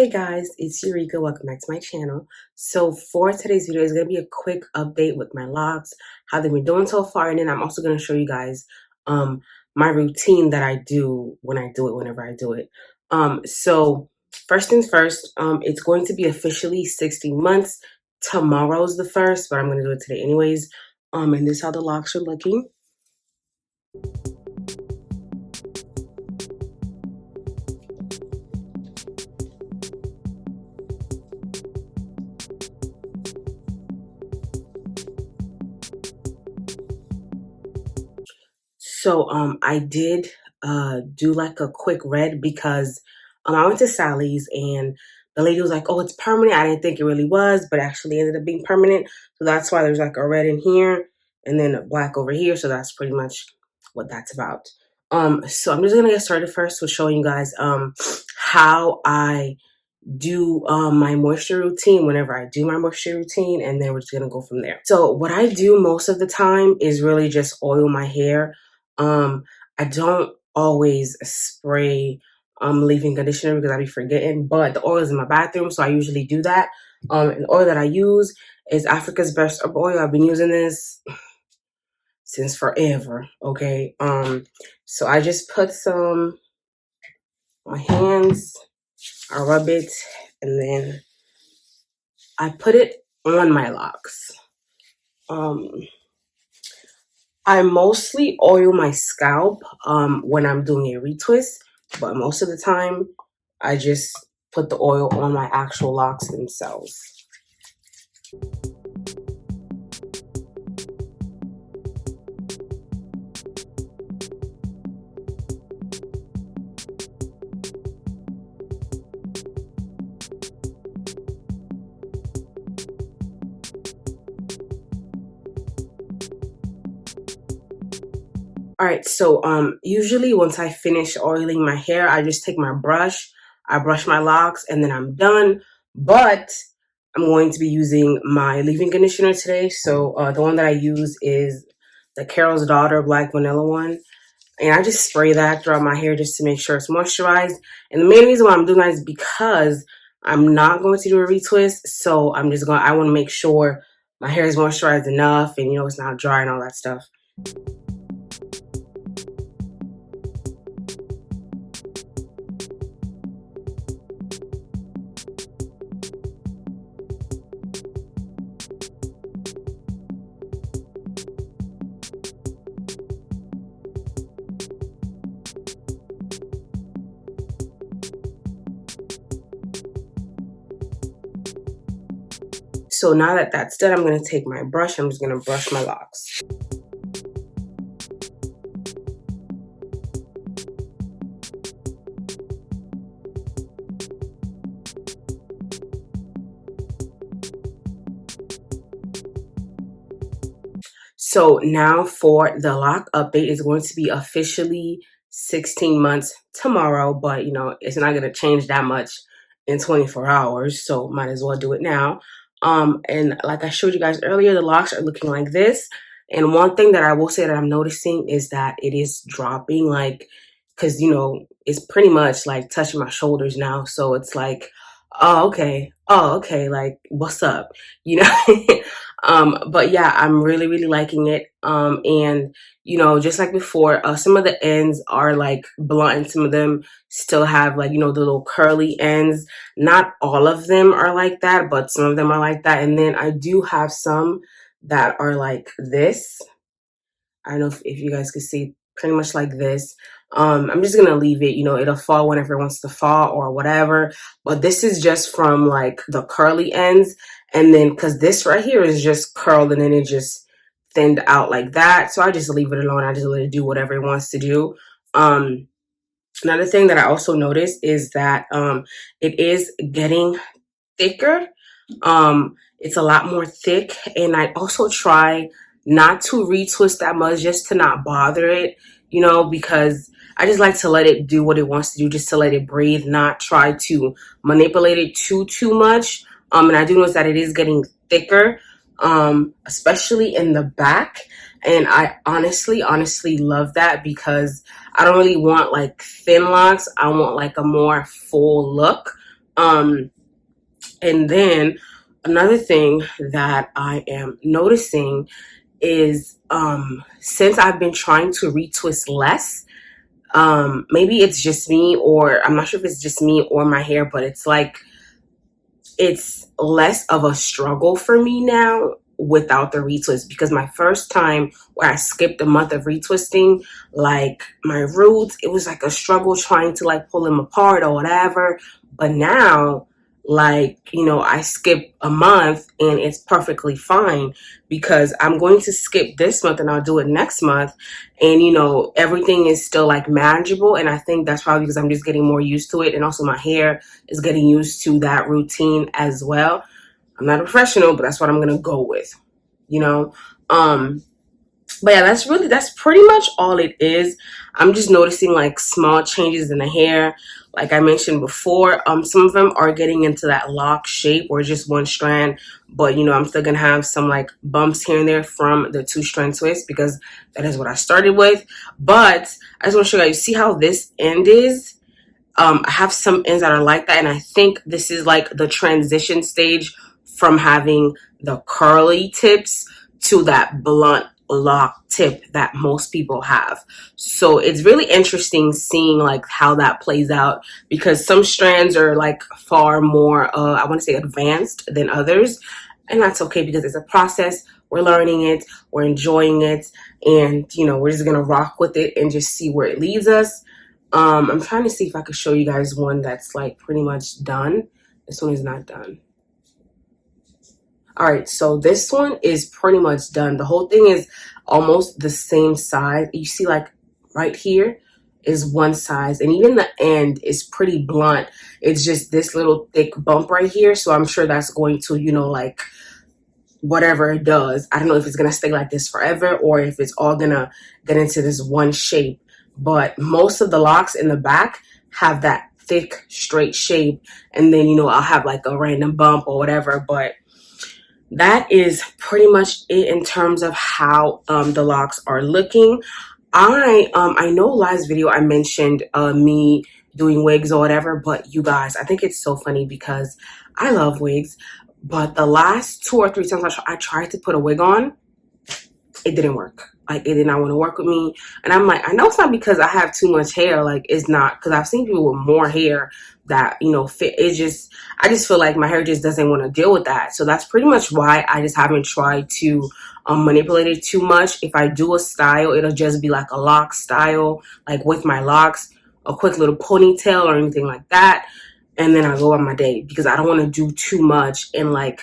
Hey guys, it's Eureka. Welcome back to my channel. So for today's video is going to be a quick update with my locks, how they've been doing so far, and then I'm also going to show you guys my routine that I do when I do it, whenever I do it. So first things first, it's going to be officially 16 months. Tomorrow's the first, but I'm going to do it today anyways. And this is how the locks are looking. So I did do like a quick red because I went to Sally's and the lady was like, "Oh, it's permanent." I didn't think it really was, but actually ended up being permanent. So that's why there's like a red in here and then a black over here. So that's pretty much what that's about. So I'm just gonna get started first with showing you guys how I do my moisture routine whenever I do my moisture routine, and then we're just gonna go from there. So what I do most of the time is really just oil my hair. I don't always spray leave-in conditioner because I be forgetting, but the oil is in my bathroom, so I usually do that. And the oil that I use is Africa's Best Herb Oil. I've been using this since forever. Okay. So I just put some on my hands, I rub it, and then I put it on my locks. I mostly oil my scalp when I'm doing a retwist, but most of the time I just put the oil on my actual locks themselves. All right, so usually once I finish oiling my hair, I just take my brush, I brush my locks, and then I'm done. But I'm going to be using my leave-in conditioner today. So the one that I use is the Carol's Daughter Black Vanilla one. And I just spray that throughout my hair just to make sure it's moisturized. And the main reason why I'm doing that is because I'm not going to do a retwist. So I want to make sure my hair is moisturized enough and, it's not dry and all that stuff. So now that that's done, I'm going to take my brush. I'm just going to brush my locks. So now for the lock update, it's going to be officially 16 months tomorrow, but it's not going to change that much in 24 hours. So might as well do it now. And like I showed you guys earlier, the locks are looking like this. And one thing that I will say that I'm noticing is that it is dropping, because, it's pretty much like touching my shoulders now. So it's like, oh, okay, like, what's up, But yeah, I'm really, really liking it. And, just like before, some of the ends are like blunt and some of them still have the little curly ends. Not all of them are like that, but some of them are like that. And then I do have some that are like this. I don't know if you guys can see, pretty much like this. I'm just gonna leave it, it'll fall whenever it wants to fall or whatever. But this is just from like the curly ends. And then because this right here is just curled and then it just thinned out like that. So I just leave it alone. I just let it do whatever it wants to do. Another thing that I also noticed is that it is getting thicker. It's a lot more thick. And I also try not to retwist that much just to not bother it, because I just like to let it do what it wants to do, just to let it breathe, not try to manipulate it too much. And I do notice that it is getting thicker, especially in the back. And I honestly love that because I don't really want like thin locks. I want like a more full look. And then another thing that I am noticing is since I've been trying to retwist less, maybe it's just me, or I'm not sure if it's just me or my hair, but it's like it's less of a struggle for me now without the retwist, because my first time where I skipped a month of retwisting, like my roots, it was like a struggle trying to like pull them apart or whatever. But now, like, you know, I skip a month and it's perfectly fine, because I'm going to skip this month and I'll do it next month, and you know, everything is still like manageable. And I think that's probably because I'm just getting more used to it, and also my hair is getting used to that routine as well. I'm not a professional, but that's what I'm gonna go with, you know. But yeah, that's pretty much all it is. I'm just noticing like small changes in the hair. Like I mentioned before, some of them are getting into that lock shape or just one strand, but you know, I'm still gonna have some like bumps here and there from the 2-strand twist, because that is what I started with. But I just want to show you guys, see how this end is. I have some ends that are like that, and I think this is like the transition stage from having the curly tips to that blunt lock tip that most people have. So it's really interesting seeing like how that plays out, because some strands are like far more I want to say advanced than others, and that's okay, because it's a process. We're learning it, we're enjoying it, and you know, we're just gonna rock with it and just see where it leads us. I'm trying to see if I could show you guys one that's like pretty much done. This one is not done. All right, so this one is pretty much done. The whole thing is almost the same size. You see like right here is one size, and even the end is pretty blunt. It's just this little thick bump right here. So I'm sure that's going to, you know, like whatever it does, I don't know if it's gonna stay like this forever or if it's all gonna get into this one shape. But most of the locks in the back have that thick straight shape, and then you know, I'll have like a random bump or whatever. But that is pretty much it in terms of how the locks are looking. I know last video I mentioned me doing wigs or whatever, but you guys, I think it's so funny because I love wigs, but the last 2 or 3 times I tried to put a wig on, it didn't work. Like, it did not want to work with me. And I'm like, I know it's not because I have too much hair. Like, it's not, because I've seen people with more hair that, you know, fit. It just, I just feel like my hair just doesn't want to deal with that. So that's pretty much why I just haven't tried to manipulate it too much. If I do a style, it'll just be like a lock style, like with my locks, a quick little ponytail or anything like that. And then I go on my day, because I don't want to do too much and like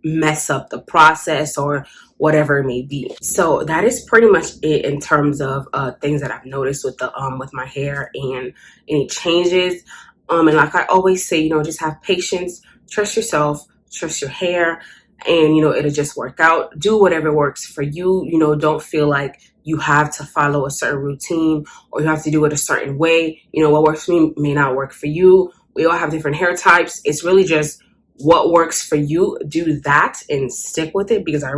mess up the process or whatever it may be. So that is pretty much it in terms of things that I've noticed with the with my hair and any changes. And like I always say, you know, just have patience, trust yourself, trust your hair, and you know, it'll just work out. Do whatever works for you. You know, don't feel like you have to follow a certain routine or you have to do it a certain way. You know, what works for me may not work for you. We all have different hair types. It's really just what works for you. Do that and stick with it, because I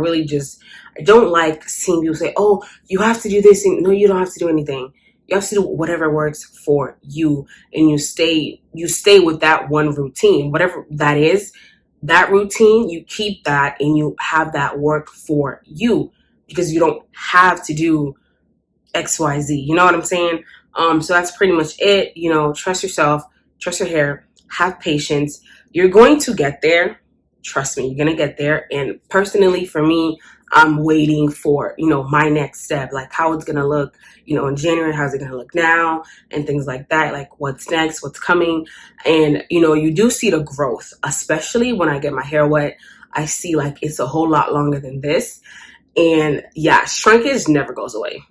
don't like seeing people say, oh, you have to do this. And no, you don't have to do anything. You have to do whatever works for you, and you stay with that one routine, whatever that is. That routine, you keep that and you have that work for you, because you don't have to do XYZ. You know what I'm saying? So that's pretty much it. You know, trust yourself, trust your hair, have patience. You're going to get there. Trust me, you're going to get there. And personally, for me, I'm waiting for, you know, my next step, like how it's going to look, you know, in January, how's it going to look now, and things like that, like what's next, what's coming. And, you know, you do see the growth, especially when I get my hair wet. I see like it's a whole lot longer than this. And yeah, shrinkage never goes away.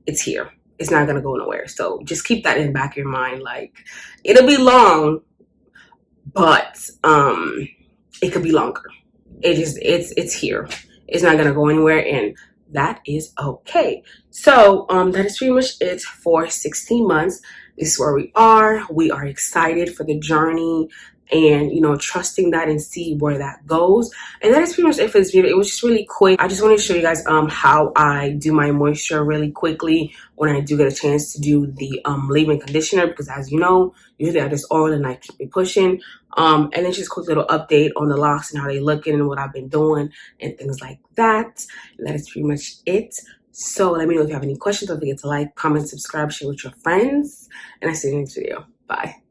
It's here. It's not going to go nowhere. So just keep that in the back of your mind. Like, it'll be long, but it could be longer. It's here. It's not gonna go anywhere, and that is okay. So that is pretty much it for 16 months. This is where we are. We are excited for the journey. and trusting that and see where that goes. And that is pretty much it for this video. It was just really quick. I just wanted to show you guys how I do my moisture really quickly when I do get a chance to do the leave-in conditioner, because as you know, usually I just oil and I keep it pushing. And then just a quick little update on the locks and how they looking and what I've been doing and things like that. And that is pretty much it. So let me know if you have any questions. Don't forget to like, comment, subscribe, share with your friends, and I see you in the next video. Bye.